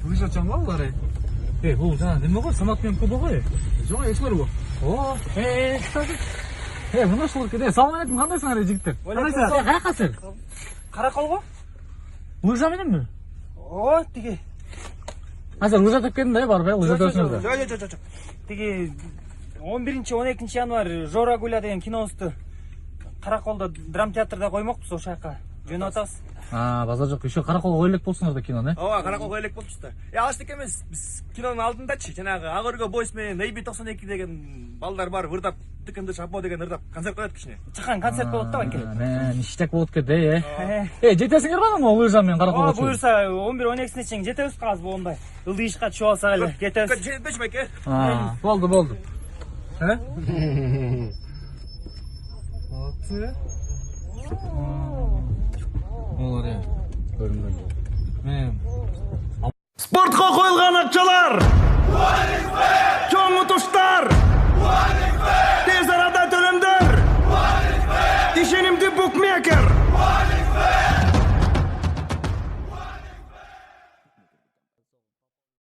Лыжачан ба булар? Бул жана неме го? Самат менен кубо го? Жок, эсмер бу. О, мына ушул керек. Салам алейкум, кандайсыңар жигиттер? Кандайсыңар? Кайакасың? Каракол го? Лыжа мененби? О, тиги. Азыр лыжа теп келдим да, барбы? Лыжа тепсиңер да. Жок. Тиги 11-12 январь Жора Гуля деген кинобузду Караколдо драма театрда коймокпуз, ошол жака жөнөп атабыз. Базар жок. Еще каракол кой элек болсуңар да кинону, э? Ооба, каракол кой элек болчу да. Алыштык эмес, биз кинонун алдындачы, жанагы Ак өргө бойс менен Эйби 92 деген балдар бар, ырдап, тыкынды шапо деген ырдап концерт коет кичине. Чакан концерт болот да банке. Ништяк болот экен, жетесиңер барбы лыжа менен караколго? Буюрса 11-12 чейин жетебиз калабыз болгондой. Ылдыйышка чыгып алсак эле кетебиз. Жетпечи байке. Болду. Олар көрүнгөн. Спортқа қойылған ақшалар! Чоң ұтыштар! Тез арада төлемдер! Ишенимді букмекер!